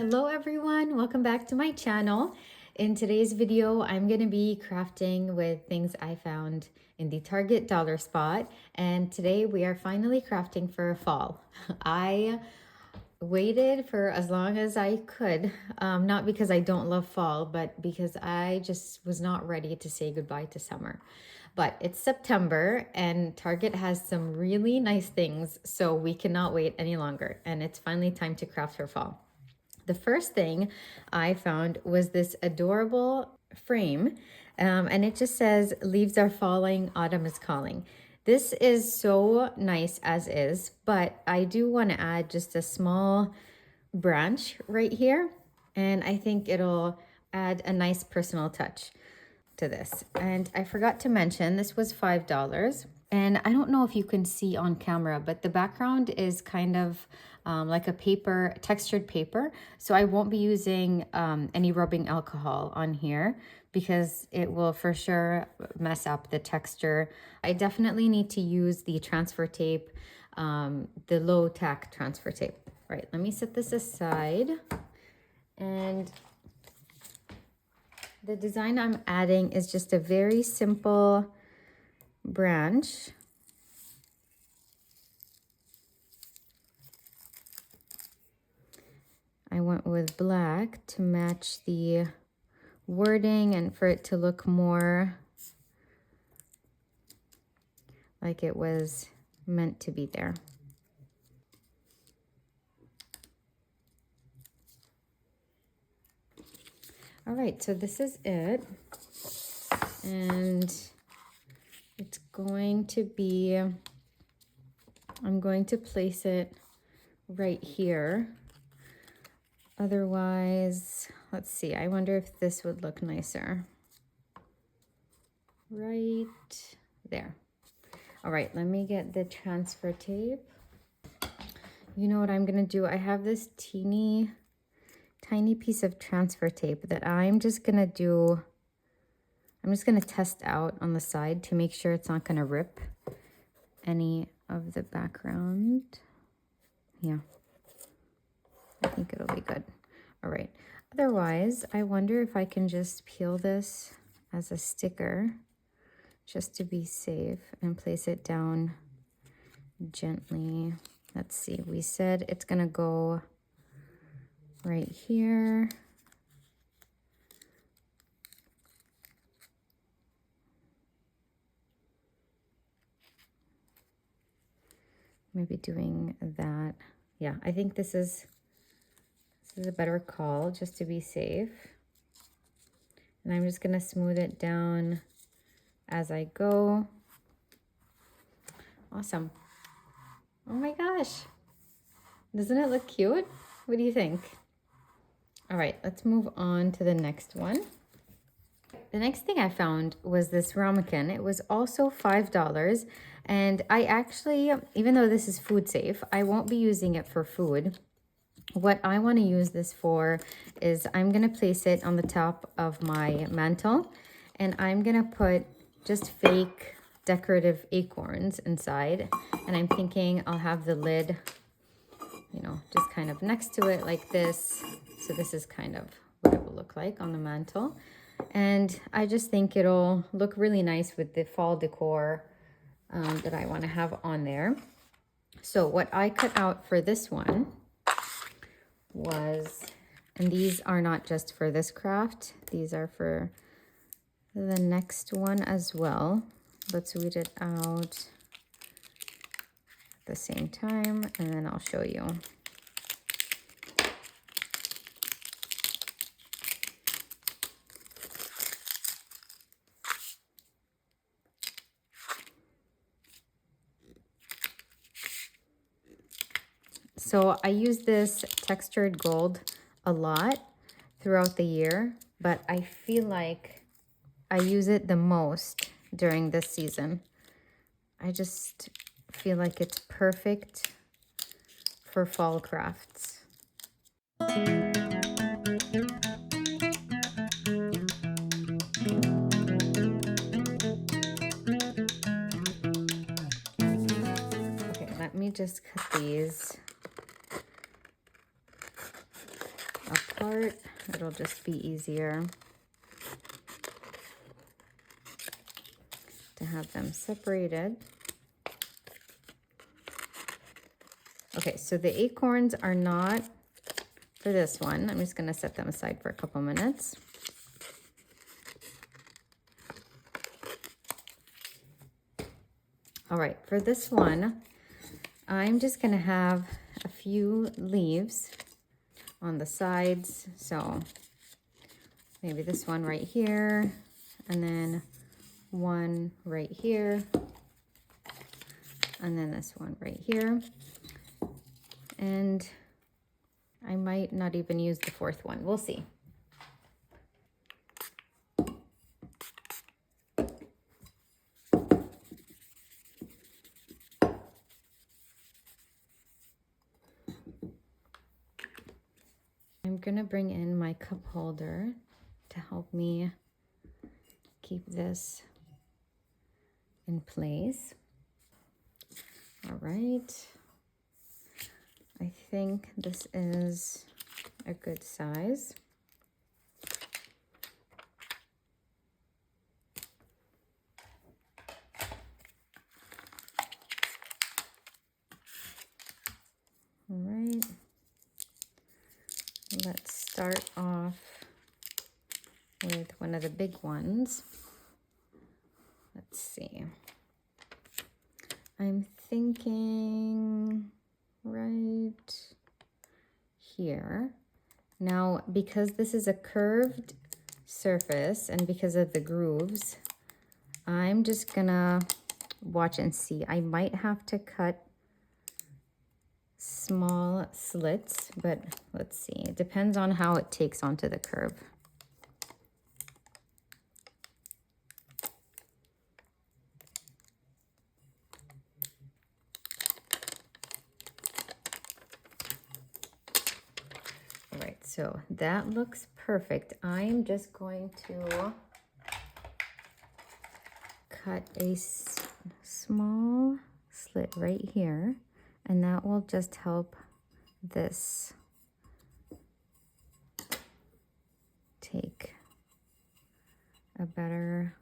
Hello everyone, welcome back to my channel. In today's video, I'm going to be crafting with things I found in the Target dollar spot, and today we are finally crafting for fall. I waited for as long as I could, not because I don't love fall, but because I just was not ready to say goodbye to summer. But it's September and Target has some really nice things, so we cannot wait any longer, and it's finally time to craft for fall. The first thing I found was this adorable frame, and it just says, "Leaves are falling, autumn is calling." This is so nice as is, but I do want to add just a small branch right here, and I think it'll add a nice personal touch to this. And I forgot to mention, this was $5. And I don't know if you can see on camera, but the background is kind of like a paper, textured paper. So I won't be using any rubbing alcohol on here because it will for sure mess up the texture. I definitely need to use the transfer tape, the low tack transfer tape. Right, let me set this aside. And the design I'm adding is just a very simple branch. I went with black to match the wording and for it to look more like it was meant to be there. All right, so this is it. And it's going to be, I'm going to place it right here. Otherwise, let's see, I wonder if this would look nicer. Right there. All right, let me get the transfer tape. You know what I'm gonna do? I have this tiny piece of transfer tape that I'm just gonna test out on the side to make sure it's not gonna rip any of the background. Yeah, I think it'll be good. All right, otherwise, I wonder if I can just peel this as a sticker just to be safe and place it down gently. Let's see, we said it's gonna go right here. Maybe doing that. Yeah, I think this is a better call just to be safe. And I'm just gonna smooth it down as I go. Awesome. Oh my gosh. Doesn't it look cute? What do you think? All right, let's move on to the next one. The next thing I found was this Ramekin. It was also $5. And I actually, even though this is food safe, I won't be using it for food. What I want to use this for is I'm going to place it on the top of my mantle. And I'm going to put just fake decorative acorns inside. And I'm thinking I'll have the lid, you know, just kind of next to it like this. So this is kind of what it will look like on the mantle. And I just think it'll look really nice with the fall decor that I want to have on there. So what I cut out for this one was, and these are not just for this craft, these are for the next one as well. Let's weed it out at the same time, and then I'll show you. So I use this textured gold a lot throughout the year, but I feel like I use it the most during this season. I just feel like it's perfect for fall crafts. Okay, let me just cut these up apart. It'll just be easier to have them separated. Okay, so the acorns are not for this one. I'm just going to set them aside for a couple minutes. All right, for this one, I'm just going to have a few leaves on the sides. So maybe this one right here, and then one right here, and then this one right here. And I might not even use the fourth one. We'll see. I'm gonna bring in my cup holder to help me keep this in place. All right. I think this is a good size. All right. Let's start off with one of the big ones. Let's see. I'm thinking right here. Now, because this is a curved surface and because of the grooves, I'm just gonna watch and see. I might have to cut small slits, but let's see. It depends on how it takes onto the curve. All right, so that looks perfect. I'm just going to cut a small slit right here, and that will just help this take a better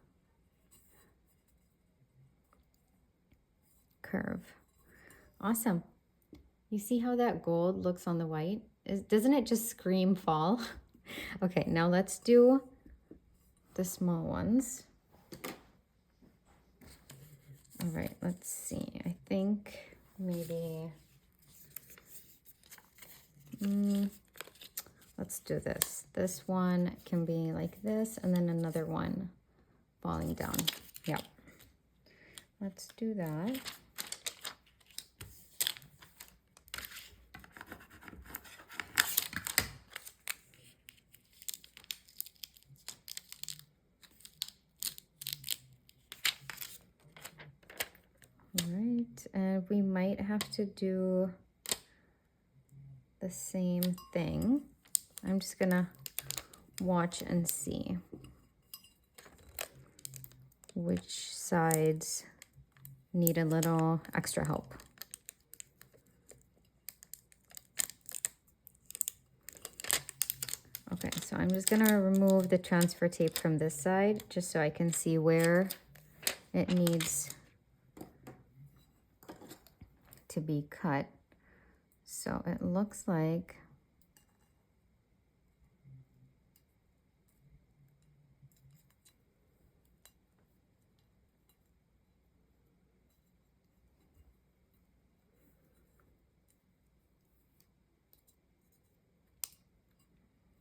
curve. Awesome. You see how that gold looks on the white? Doesn't it just scream fall? Okay, now let's do the small ones. All right, let's see. I think maybe, let's do this. This one can be like this, and then another one falling down. Yep. Let's do that. All right, and we might have to do the same thing. I'm just gonna watch and see which sides need a little extra help. Okay, so I'm just gonna remove the transfer tape from this side just so I can see where it needs to be cut. So it looks like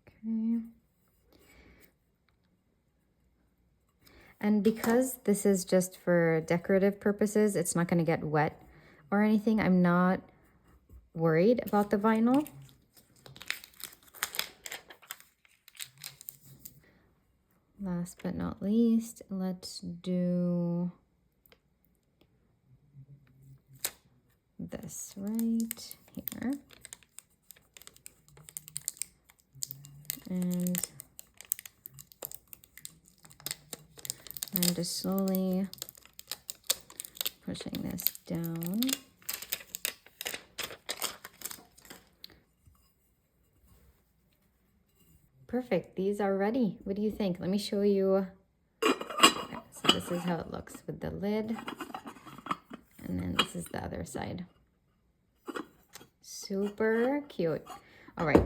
okay. And because this is just for decorative purposes, it's not going to get wet or anything. I'm not worried about the vinyl. Last but not least, let's do this right here. And I'm just slowly pushing this down. perfect. These are ready. What do you think? Let me show you. Okay, so this is how it looks with the lid. And then this is the other side. Super cute. All right.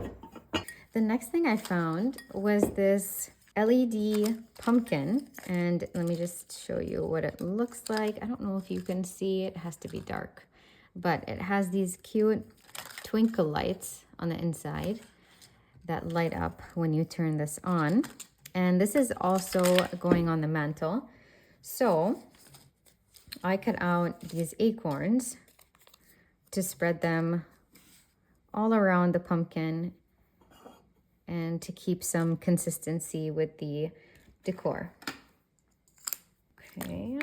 The next thing I found was this LED pumpkin. And let me just show you what it looks like. I don't know if you can see. It has to be dark. But it has these cute twinkle lights on the inside that light up when you turn this on. And this is also going on the mantle. So I cut out these acorns to spread them all around the pumpkin and to keep some consistency with the decor. Okay,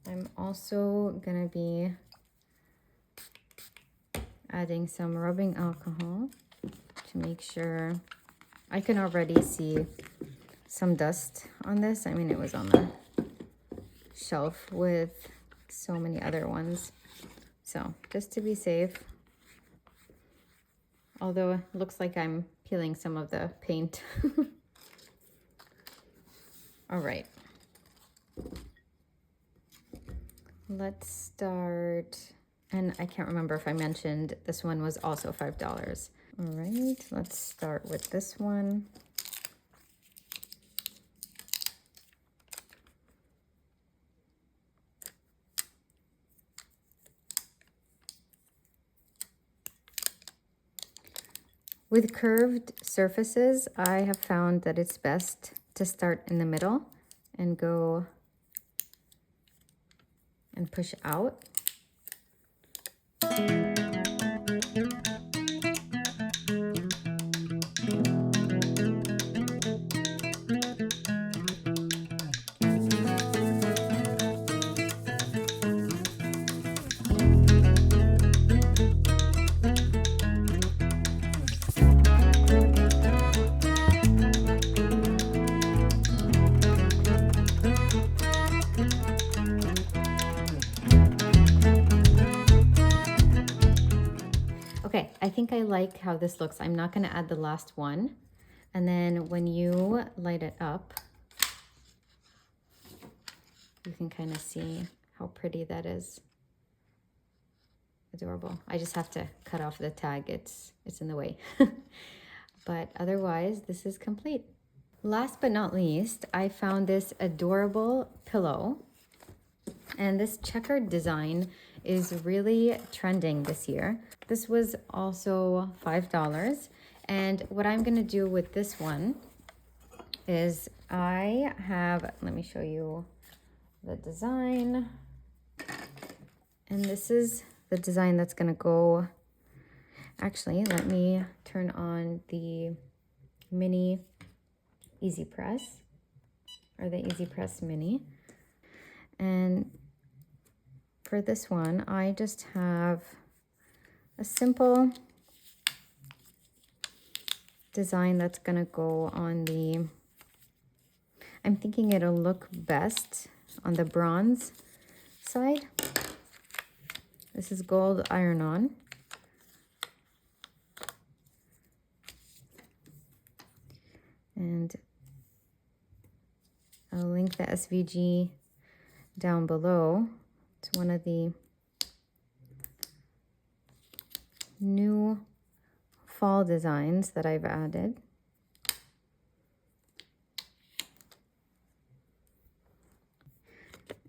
I'm also gonna be adding some rubbing alcohol to make sure. I can already see some dust on this. I mean, it was on the shelf with so many other ones. So just to be safe, although it looks like I'm peeling some of the paint. All right. Let's start. And I can't remember if I mentioned this one was also $5. All right, let's start with this one. With curved surfaces, I have found that it's best to start in the middle and go and push out. Okay, I think I like how this looks. I'm not going to add the last one. And then when you light it up, you can kind of see how pretty that is. Adorable. I just have to cut off the tag. It's in the way. But otherwise, this is complete. Last but not least, I found this adorable pillow. And this checkered design is really trending this year. This was also $5. And what I'm going to do with this one is I have, let me show you the design. And this is the design that's going to go. Actually, let me turn on the mini Easy Press, or the Easy Press Mini. And for this one, I just have a simple design that's gonna go on the, I'm thinking it'll look best on the bronze side. This is gold iron-on. And I'll link the SVG down below. It's one of the new fall designs that I've added.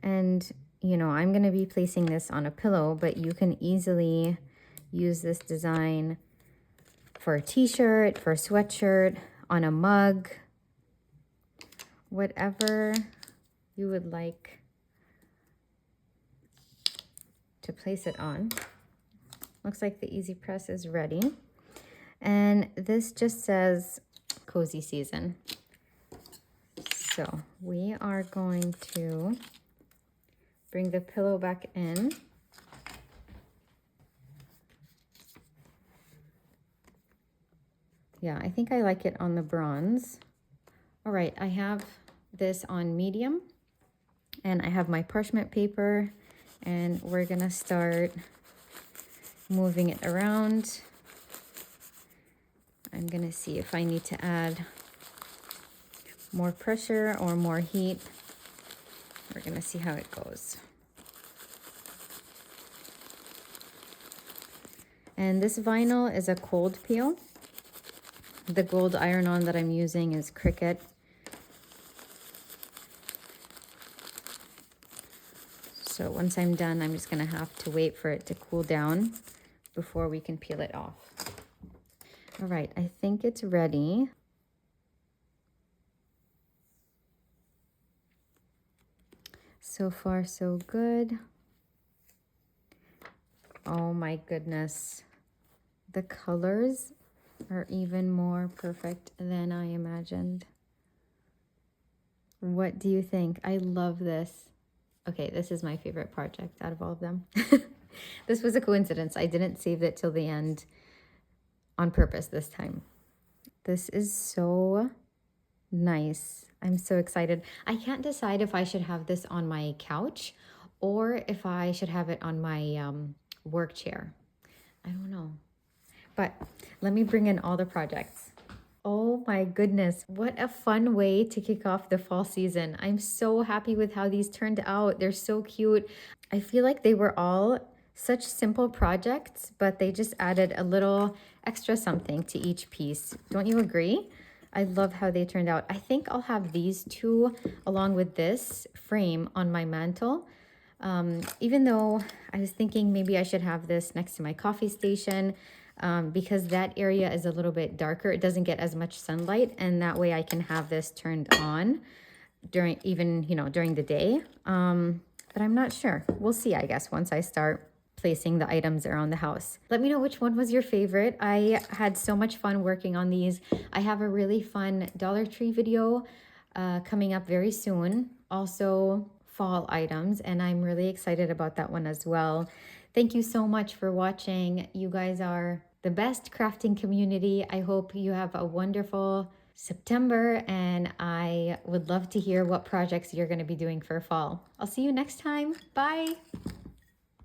And, you know, I'm going to be placing this on a pillow, but you can easily use this design for a t-shirt, for a sweatshirt, on a mug, whatever you would like to place it on. Looks like the Easy Press is ready. And this just says cozy season. So we are going to bring the pillow back in. Yeah, I think I like it on the bronze. All right, I have this on medium and I have my parchment paper and we're gonna start moving it around. I'm gonna see if I need to add more pressure or more heat. We're gonna see how it goes. And this vinyl is a cold peel. The gold iron-on that I'm using is Cricut. So once I'm done, I'm just gonna have to wait for it to cool down before we can peel it off. All right, I think it's ready. So far, so good. Oh my goodness. The colors are even more perfect than I imagined. What do you think? I love this. Okay, this is my favorite project out of all of them. This was a coincidence. I didn't save it till the end on purpose this time. This is so nice. I'm so excited. I can't decide if I should have this on my couch or if I should have it on my work chair. I don't know. But let me bring in all the projects. Oh my goodness, what a fun way to kick off the fall season. I'm so happy with how these turned out. They're so cute. I feel like they were all such simple projects, but they just added a little extra something to each piece. Don't you agree? I love how they turned out. I think I'll have these two along with this frame on my mantle. Even though I was thinking maybe I should have this next to my coffee station because that area is a little bit darker. It doesn't get as much sunlight, and that way I can have this turned on during during the day. But I'm not sure. We'll see, I guess, once I start placing the items around the house. Let me know which one was your favorite. I had so much fun working on these. I have a really fun Dollar Tree video coming up very soon. Also fall items, and I'm really excited about that one as well. Thank you so much for watching. You guys are the best crafting community. I hope you have a wonderful September, and I would love to hear what projects you're going to be doing for fall. I'll see you next time. Bye.